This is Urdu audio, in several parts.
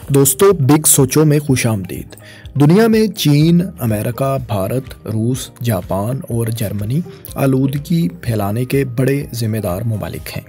دوستو، بگ سوچو میں خوش آمدید۔ دنیا میں چین، امریکہ، بھارت، روس، جاپان اور جرمنی آلودگی پھیلانے کے بڑے ذمہ دار ممالک ہیں۔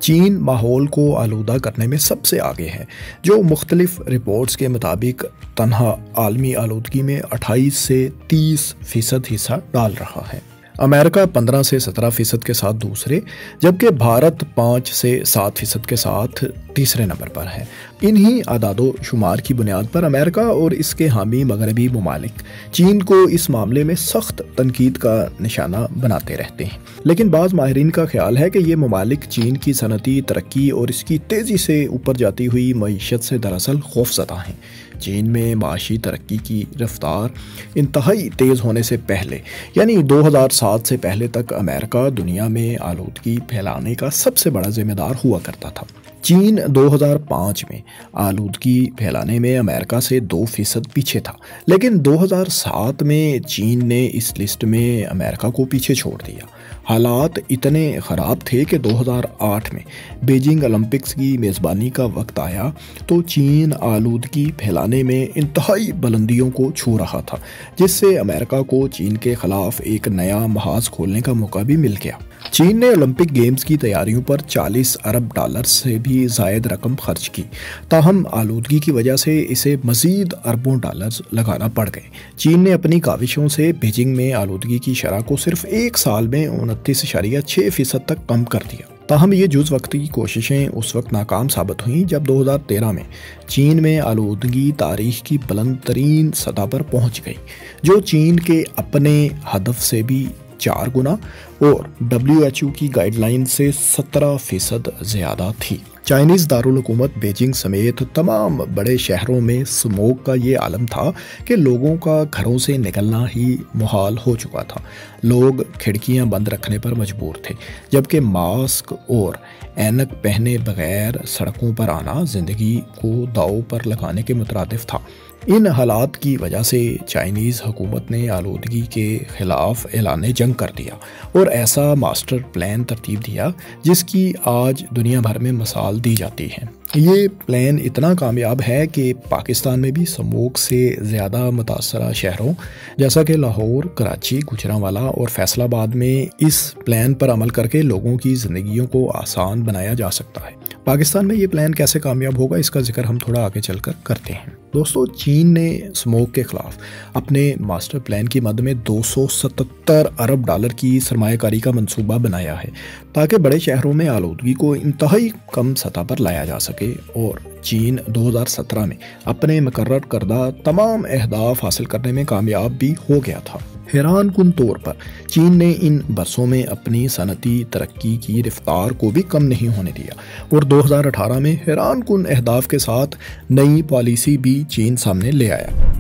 چین ماحول کو آلودہ کرنے میں سب سے آگے ہے، جو مختلف رپورٹس کے مطابق تنہا عالمی آلودگی میں 28 سے 30% حصہ ڈال رہا ہے۔ امریکہ 15 سے 17% کے ساتھ دوسرے، جبکہ بھارت 5 سے 7% کے ساتھ تیسرے نمبر پر ہے۔ انہی اعداد و شمار کی بنیاد پر امریکہ اور اس کے حامی مغربی ممالک چین کو اس معاملے میں سخت تنقید کا نشانہ بناتے رہتے ہیں، لیکن بعض ماہرین کا خیال ہے کہ یہ ممالک چین کی صنعتی ترقی اور اس کی تیزی سے اوپر جاتی ہوئی معیشت سے دراصل خوفزدہ ہیں۔ چین میں معاشی ترقی کی رفتار انتہائی تیز ہونے سے پہلے، یعنی 2007 سے پہلے تک، امریکہ دنیا میں آلودگی پھیلانے کا سب سے بڑا ذمہ دار ہوا کرتا تھا۔ چین 2005 میں آلودگی پھیلانے میں امریکہ سے 2% پیچھے تھا، لیکن 2007 میں چین نے اس لسٹ میں امریکہ کو پیچھے چھوڑ دیا۔ حالات اتنے خراب تھے کہ 2008 میں بیجنگ اولمپکس کی میزبانی کا وقت آیا تو چین آلودگی پھیلانے میں انتہائی بلندیوں کو چھو رہا تھا، جس سے امریکہ کو چین کے خلاف ایک نیا محاذ کھولنے کا موقع بھی مل گیا۔ چین نے اولمپک گیمز کی تیاریوں پر $40 ارب سے بھی زائد رقم خرچ کی، تاہم آلودگی کی وجہ سے اسے مزید اربوں ڈالرز لگانا پڑ گئے۔ چین نے اپنی کاوشوں سے بیجنگ میں آلودگی کی شرح کو صرف ایک سال میں 29.6% تک کم کر دیا۔ تاہم یہ جز وقتی کوششیں اس وقت ناکام ثابت ہوئیں جب 2013 میں چین میں آلودگی تاریخ کی بلند ترین سطح پر پہنچ گئی، جو چین کے اپنے ہدف سے بھی 4 گنا اور WHO کی گائیڈ لائن سے 17% زیادہ تھی۔ چائنیز دارالحکومت بیجنگ سمیت تمام بڑے شہروں میں سموگ کا یہ عالم تھا کہ لوگوں کا گھروں سے نکلنا ہی محال ہو چکا تھا۔ لوگ کھڑکیاں بند رکھنے پر مجبور تھے، جبکہ ماسک اور اینک پہنے بغیر سڑکوں پر آنا زندگی کو داؤ پر لگانے کے مترادف تھا۔ ان حالات کی وجہ سے چائنیز حکومت نے آلودگی کے خلاف اعلان جنگ کر دیا اور ایسا ماسٹر پلان ترتیب دیا جس کی آج دنیا بھر میں مثال دی جاتی ہے۔ یہ پلان اتنا کامیاب ہے کہ پاکستان میں بھی سموگ سے زیادہ متاثرہ شہروں جیسا کہ لاہور، کراچی، گوجرانوالا اور فیصل آباد میں اس پلان پر عمل کر کے لوگوں کی زندگیوں کو آسان بنایا جا سکتا ہے۔ پاکستان میں یہ پلان کیسے کامیاب ہوگا، اس کا ذکر ہم تھوڑا آگے چل کر کرتے ہیں۔ دوستو، چین نے سموگ کے خلاف اپنے ماسٹر پلان کی مد میں $277 ارب کی سرمایہ کاری کا منصوبہ بنایا ہے تاکہ بڑے شہروں میں آلودگی کو انتہائی کم سطح پر لایا جا سکے، اور چین 2017 میں اپنے مقرر کردہ تمام اہداف حاصل کرنے میں کامیاب بھی ہو گیا تھا۔ حیران کن طور پر چین نے ان برسوں میں اپنی صنعتی ترقی کی رفتار کو بھی کم نہیں ہونے دیا، اور 2018 میں حیران کن اہداف کے ساتھ نئی پالیسی بھی چین سامنے لے آیا۔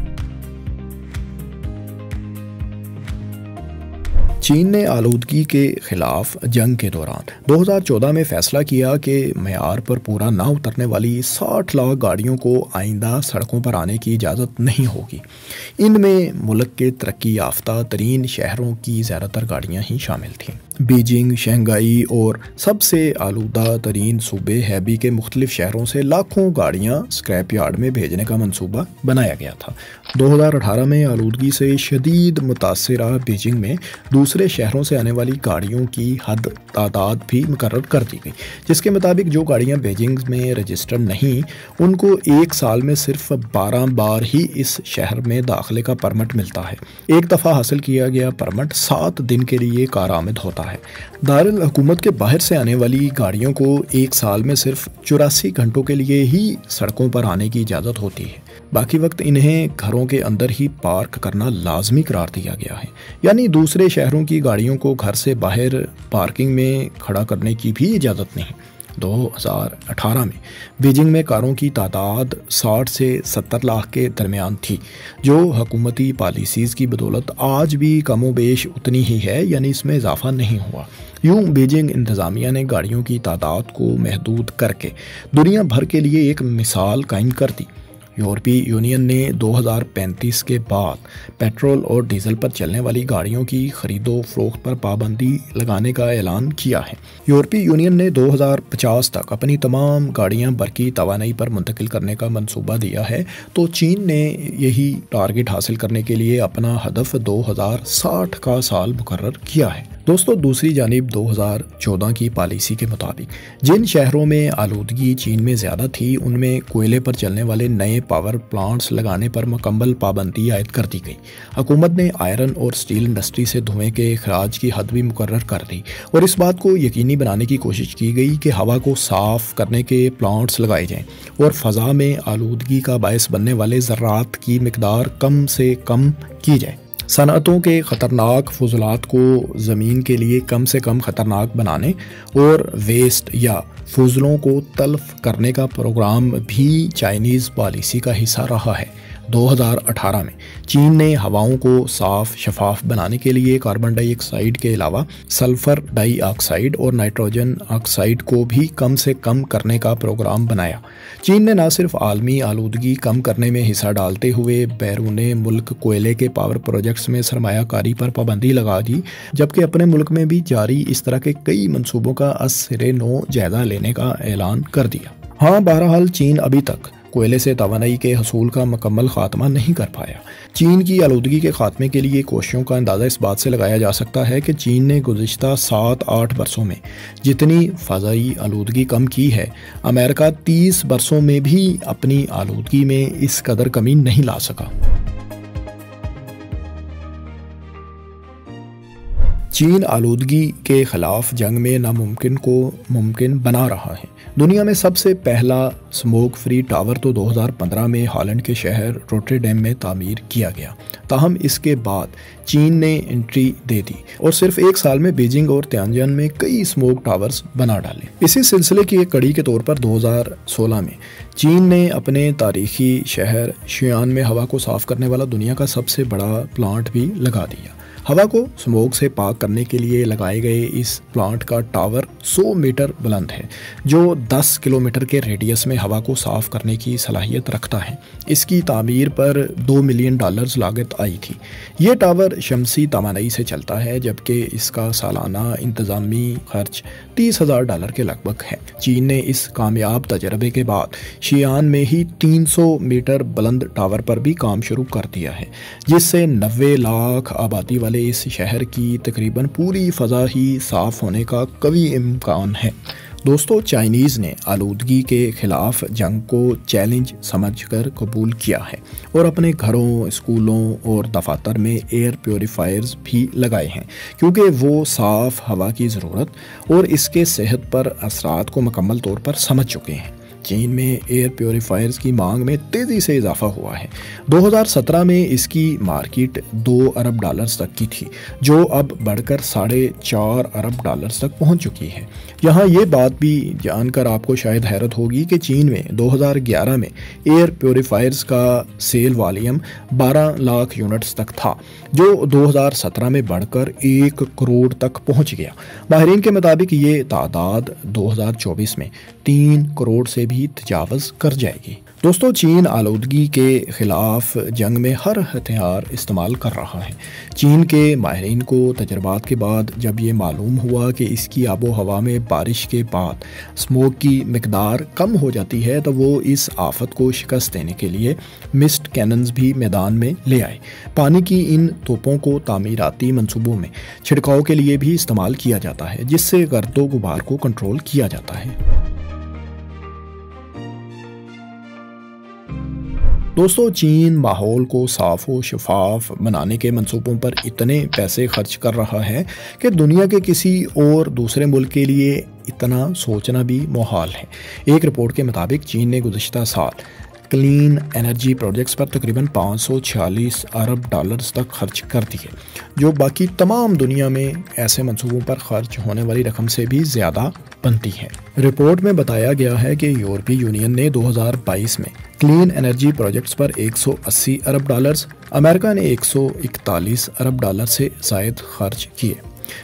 چین نے آلودگی کے خلاف جنگ کے دوران 2014 میں فیصلہ کیا کہ معیار پر پورا نہ اترنے والی 60 لاکھ گاڑیوں کو آئندہ سڑکوں پر آنے کی اجازت نہیں ہوگی۔ ان میں ملک کے ترقی یافتہ ترین شہروں کی زیادہ تر گاڑیاں ہی شامل تھیں۔ بیجنگ، شنگھائی اور سب سے آلودہ ترین صوبے ہیبی کے مختلف شہروں سے لاکھوں گاڑیاں اسکریپ یارڈ میں بھیجنے کا منصوبہ بنایا گیا تھا۔ 2018 میں آلودگی سے شدید متاثرہ بیجنگ میں دوسرے شہروں سے آنے والی گاڑیوں کی حد تعداد بھی مقرر کر دی گئی، جس کے مطابق جو گاڑیاں بیجنگ میں رجسٹرڈ نہیں، ان کو ایک سال میں صرف 12 بار ہی اس شہر میں داخلے کا پرمٹ ملتا ہے۔ ایک دفعہ حاصل کیا گیا پرمٹ 7 دن کے لیے کارآمد ہوتا ہے۔ دارالحکومت کے باہر سے آنے والی گاڑیوں کو ایک سال میں صرف 84 گھنٹوں کے لیے ہی سڑکوں پر آنے کی اجازت ہوتی ہے، باقی وقت انہیں گھروں کے اندر ہی پارک کرنا لازمی قرار دیا گیا ہے، یعنی دوسرے شہروں کی گاڑیوں کو گھر سے باہر پارکنگ میں کھڑا کرنے کی بھی اجازت نہیں۔ 2018 میں بیجنگ میں کاروں کی تعداد 60 سے 70 لاکھ کے درمیان تھی، جو حکومتی پالیسیز کی بدولت آج بھی کم و بیش اتنی ہی ہے، یعنی اس میں اضافہ نہیں ہوا۔ یوں بیجنگ انتظامیہ نے گاڑیوں کی تعداد کو محدود کر کے دنیا بھر کے لیے ایک مثال قائم کر دی۔ یورپی یونین نے 2035 کے بعد پیٹرول اور ڈیزل پر چلنے والی گاڑیوں کی خرید و فروخت پر پابندی لگانے کا اعلان کیا ہے۔ یورپی یونین نے 2050 تک اپنی تمام گاڑیاں برقی توانائی پر منتقل کرنے کا منصوبہ دیا ہے، تو چین نے یہی ٹارگٹ حاصل کرنے کے لیے اپنا ہدف 2060 کا سال مقرر کیا ہے۔ دوستو، دوسری جانب 2014 کی پالیسی کے مطابق جن شہروں میں آلودگی چین میں زیادہ تھی، ان میں کوئلے پر چلنے والے نئے پاور پلانٹس لگانے پر مکمل پابندی عائد کر دی گئی۔ حکومت نے آئرن اور سٹیل انڈسٹری سے دھوئیں کے اخراج کی حد بھی مقرر کر دی، اور اس بات کو یقینی بنانے کی کوشش کی گئی کہ ہوا کو صاف کرنے کے پلانٹس لگائے جائیں اور فضا میں آلودگی کا باعث بننے والے ذرات کی مقدار کم سے کم کی جائے۔ صنعتوں کے خطرناک فضلات کو زمین کے لیے کم سے کم خطرناک بنانے اور ویسٹ یا فضلوں کو تلف کرنے کا پروگرام بھی چائنیز پالیسی کا حصہ رہا ہے۔ 2018 میں چین نے ہواؤں کو صاف شفاف بنانے کے لیے کاربن ڈائی آکسائیڈ کے علاوہ سلفر ڈائی آکسائیڈ اور نائٹروجن آکسائیڈ کو بھی کم سے کم کرنے کا پروگرام بنایا۔ چین نے نہ صرف عالمی آلودگی کم کرنے میں حصہ ڈالتے ہوئے بیرون ملک کوئلے کے پاور پروجیکٹس میں سرمایہ کاری پر پابندی لگا دی، جبکہ اپنے ملک میں بھی جاری اس طرح کے کئی منصوبوں کا از سرے نو جائزہ لینے کا اعلان کر دیا۔ ہاں، بہرحال چین ابھی تک کوئلے سے توانائی کے حصول کا مکمل خاتمہ نہیں کر پایا۔ چین کی آلودگی کے خاتمے کے لیے کوششوں کا اندازہ اس بات سے لگایا جا سکتا ہے کہ چین نے گزشتہ 7-8 برسوں میں جتنی فضائی آلودگی کم کی ہے، امریکہ 30 برسوں میں بھی اپنی آلودگی میں اس قدر کمی نہیں لا سکا۔ چین آلودگی کے خلاف جنگ میں ناممکن کو ممکن بنا رہا ہے۔ دنیا میں سب سے پہلا سموک فری ٹاور تو 2015 میں ہالینڈ کے شہر روٹرڈیم میں تعمیر کیا گیا، تاہم اس کے بعد چین نے انٹری دے دی اور صرف ایک سال میں بیجنگ اور تیانجن میں کئی سموک ٹاورز بنا ڈالے۔ اسی سلسلے کی ایک کڑی کے طور پر 2016 میں چین نے اپنے تاریخی شہر شیان میں ہوا کو صاف کرنے والا دنیا کا سب سے بڑا پلانٹ بھی لگا دیا۔ ہوا کو سموک سے پاک کرنے کے لیے لگائے گئے اس پلانٹ کا ٹاور 100 میٹر بلند ہے، جو 10 کلومیٹر کے ریڈیس میں ہوا کو صاف کرنے کی صلاحیت رکھتا ہے۔ اس کی تعمیر پر $2 ملین لاگت آئی تھی۔ یہ ٹاور شمسی توانائی سے چلتا ہے، جبکہ اس کا سالانہ انتظامی خرچ $30,000 کے لگ بھگ ہے۔ چین نے اس کامیاب تجربے کے بعد شیان میں ہی 300 میٹر بلند ٹاور پر بھی کام شروع کر دیا ہے، جس سے 90 لاکھ آبادی والے اس شہر کی تقریباً پوری فضا ہی صاف ہونے کا قوی امکان ہے۔ دوستو، چائنیز نے آلودگی کے خلاف جنگ کو چیلنج سمجھ کر قبول کیا ہے اور اپنے گھروں، اسکولوں اور دفاتر میں ایئر پیوریفائرز بھی لگائے ہیں، کیونکہ وہ صاف ہوا کی ضرورت اور اس کے صحت پر اثرات کو مکمل طور پر سمجھ چکے ہیں۔ چین میں ایئر پیوریفائرز کی مانگ میں تیزی سے اضافہ ہوا ہے۔ 2017 میں اس کی مارکیٹ $2 ارب تک کی تھی، جو اب بڑھ کر $4.5 ارب تک پہنچ چکی ہے۔ یہاں یہ بات بھی جان کر آپ کو شاید حیرت ہوگی کہ چین میں 2011 میں ایئر پیوریفائرز کا سیل والیوم 12 لاکھ یونٹس تک تھا، جو 2017 میں بڑھ کر 1 کروڑ تک پہنچ گیا۔ ماہرین کے مطابق یہ تعداد 2024 میں 3 کروڑ سے بھی تجاوز کر جائے گی۔ دوستو، چین آلودگی کے خلاف جنگ میں ہر ہتھیار استعمال کر رہا ہے۔ چین کے ماہرین کو تجربات کے بعد جب یہ معلوم ہوا کہ اس کی آب و ہوا میں بارش کے بعد اسموک کی مقدار کم ہو جاتی ہے، تو وہ اس آفت کو شکست دینے کے لیے مسٹ کیننز بھی میدان میں لے آئے۔ پانی کی ان توپوں کو تعمیراتی منصوبوں میں چھڑکاؤ کے لیے بھی استعمال کیا جاتا ہے، جس سے گرد و غبار کو کنٹرول کیا جاتا ہے۔ دوستو، چین ماحول کو صاف و شفاف بنانے کے منصوبوں پر اتنے پیسے خرچ کر رہا ہے کہ دنیا کے کسی اور دوسرے ملک کے لیے اتنا سوچنا بھی محال ہے۔ ایک رپورٹ کے مطابق چین نے گزشتہ سال کلین انرجی پروجیکٹس پر تقریباً $546 ارب تک خرچ کر دیے، جو باقی تمام دنیا میں ایسے منصوبوں پر خرچ ہونے والی رقم سے بھی زیادہ بنتی ہے۔ رپورٹ میں بتایا گیا ہے کہ یورپی یونین نے 2022 میں کلین انرجی پروجیکٹس پر $180 ارب، امریکہ نے $141 ارب سے زائد خرچ کیے۔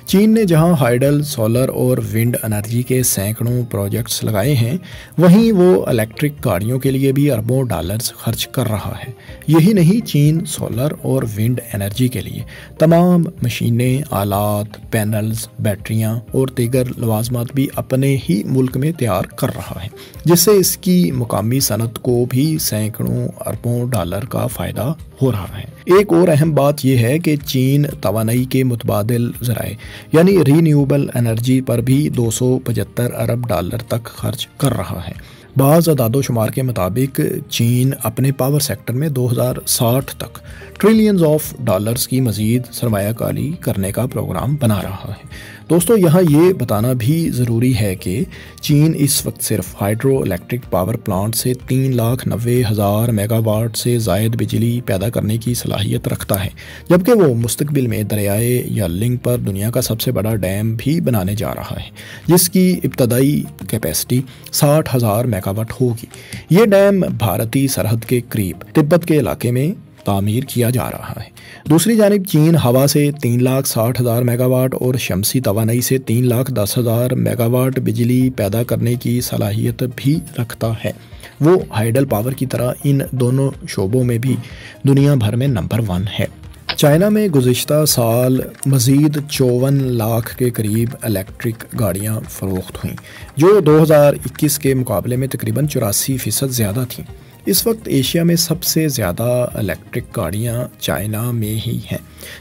چین نے جہاں ہائیڈل، سولر اور ونڈ انرجی کے سینکڑوں پروجیکٹس لگائے ہیں، وہیں وہ الیکٹرک گاڑیوں کے لیے بھی اربوں ڈالرز خرچ کر رہا ہے۔ یہی نہیں، چین سولر اور ونڈ انرجی کے لیے تمام مشینیں، آلات، پینلز، بیٹریاں اور دیگر لوازمات بھی اپنے ہی ملک میں تیار کر رہا ہے، جس سے اس کی مقامی صنعت کو بھی سینکڑوں اربوں ڈالر کا فائدہ ہو رہا ہے۔ ایک اور اہم بات یہ ہے کہ چین توانائی کے متبادل ذرائع یعنی رینیوبل انرجی پر بھی 275 ارب ڈالر تک خرچ کر رہا ہے۔ بعض اعداد و شمار کے مطابق چین اپنے پاور سیکٹر میں 2060 تک ٹریلینز آف ڈالرز کی مزید سرمایہ کاری کرنے کا پروگرام بنا رہا ہے۔ دوستو، یہاں یہ بتانا بھی ضروری ہے کہ چین اس وقت صرف ہائیڈرو الیکٹرک پاور پلانٹ سے 390,000 میگا واٹ سے زائد بجلی پیدا کرنے کی صلاحیت رکھتا ہے، جبکہ وہ مستقبل میں دریائے یانلنگ پر دنیا کا سب سے بڑا ڈیم بھی بنانے جا رہا ہے، جس کی ابتدائی کیپیسٹی 60,000 میگا واٹ ہوگی۔ یہ ڈیم بھارتی سرحد کے قریب تبت کے علاقے میں تعمیر کیا جا رہا ہے۔ دوسری جانب چین ہوا سے 360,000 میگا واٹ اور شمسی توانائی سے 310,000 میگا واٹ بجلی پیدا کرنے کی صلاحیت بھی رکھتا ہے۔ وہ ہائیڈل پاور کی طرح ان دونوں شعبوں میں بھی دنیا بھر میں نمبر 1 ہے۔ چائنا میں گزشتہ سال مزید 54 لاکھ کے قریب الیکٹرک گاڑیاں فروخت ہوئیں، جو 2021 کے مقابلے میں تقریباً 84% زیادہ تھیں۔ اس وقت ایشیا میں سب سے زیادہ الیکٹرک گاڑیاں چائنا میں ہی ہیں،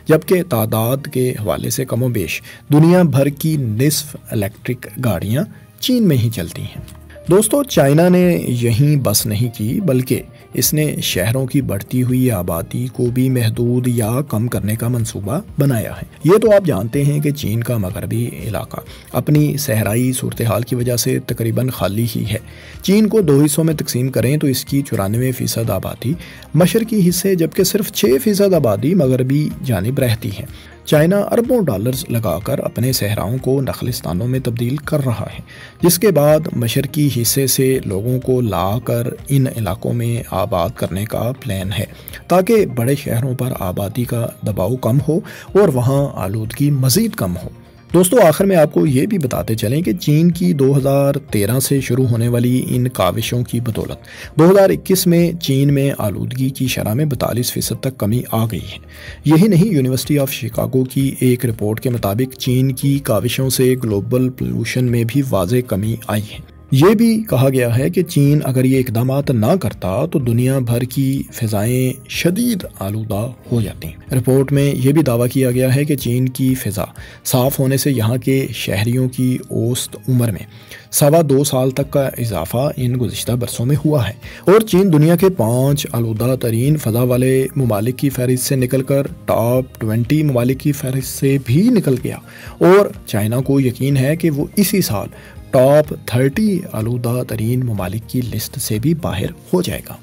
جبکہ تعداد کے حوالے سے کم و بیش دنیا بھر کی نصف الیکٹرک گاڑیاں چین میں ہی چلتی ہیں۔ دوستو، چائنا نے یہیں بس نہیں کی، بلکہ اس نے شہروں کی بڑھتی ہوئی آبادی کو بھی محدود یا کم کرنے کا منصوبہ بنایا ہے۔ یہ تو آپ جانتے ہیں کہ چین کا مغربی علاقہ اپنی صحرائی صورتحال کی وجہ سے تقریباً خالی ہی ہے۔ چین کو 2 حصوں میں تقسیم کریں تو اس کی 94% آبادی مشرقی حصے، جبکہ صرف 6% آبادی مغربی جانب رہتی ہے۔ چائنا اربوں ڈالرز لگا کر اپنے صحراؤں کو نخلستانوں میں تبدیل کر رہا ہے، جس کے بعد مشرقی حصے سے لوگوں کو لا کر ان علاقوں میں آباد کرنے کا پلان ہے، تاکہ بڑے شہروں پر آبادی کا دباؤ کم ہو اور وہاں آلودگی مزید کم ہو۔ دوستو، آخر میں آپ کو یہ بھی بتاتے چلیں کہ چین کی 2013 سے شروع ہونے والی ان کاوشوں کی بدولت 2021 میں چین میں آلودگی کی شرح میں 42% تک کمی آ گئی ہے۔ یہی نہیں، یونیورسٹی آف شکاگو کی ایک رپورٹ کے مطابق چین کی کاوشوں سے گلوبل پولوشن میں بھی واضح کمی آئی ہے۔ یہ بھی کہا گیا ہے کہ چین اگر یہ اقدامات نہ کرتا تو دنیا بھر کی فضائیں شدید آلودہ ہو جاتی۔ رپورٹ میں یہ بھی دعویٰ کیا گیا ہے کہ چین کی فضا صاف ہونے سے یہاں کے شہریوں کی اوسط عمر میں 2.25 سال تک کا اضافہ ان گزشتہ برسوں میں ہوا ہے، اور چین دنیا کے 5 آلودہ ترین فضا والے ممالک کی فہرست سے نکل کر ٹاپ 20 ممالک کی فہرست سے بھی نکل گیا، اور چائنا کو یقین ہے کہ وہ اسی سال ٹاپ 30 آلودہ ترین ممالک کی لسٹ سے بھی باہر ہو جائے گا۔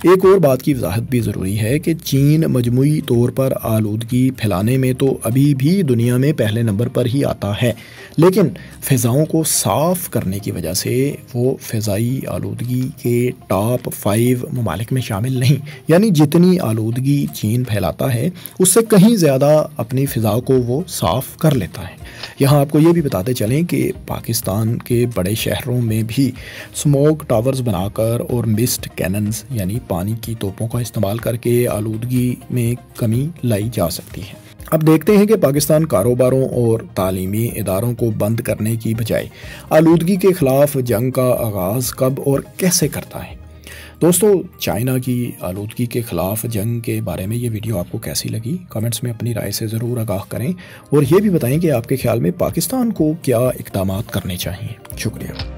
ایک اور بات کی وضاحت بھی ضروری ہے کہ چین مجموعی طور پر آلودگی پھیلانے میں تو ابھی بھی دنیا میں پہلے نمبر پر ہی آتا ہے، لیکن فضاؤں کو صاف کرنے کی وجہ سے وہ فضائی آلودگی کے ٹاپ 5 ممالک میں شامل نہیں، یعنی جتنی آلودگی چین پھیلاتا ہے اس سے کہیں زیادہ اپنی فضا کو وہ صاف کر لیتا ہے۔ یہاں آپ کو یہ بھی بتاتے چلیں کہ پاکستان کے بڑے شہروں میں بھی سموک ٹاورز بنا کر اور مسٹ کیننز یعنی پانی کی توپوں کا استعمال کر کے آلودگی میں کمی لائی جا سکتی ہے۔ اب دیکھتے ہیں کہ پاکستان کاروباروں اور تعلیمی اداروں کو بند کرنے کی بجائے آلودگی کے خلاف جنگ کا آغاز کب اور کیسے کرتا ہے۔ دوستو، چائنا کی آلودگی کے خلاف جنگ کے بارے میں یہ ویڈیو آپ کو کیسی لگی؟ کمنٹس میں اپنی رائے سے ضرور آگاہ کریں، اور یہ بھی بتائیں کہ آپ کے خیال میں پاکستان کو کیا اقدامات کرنے چاہیے۔ شکریہ۔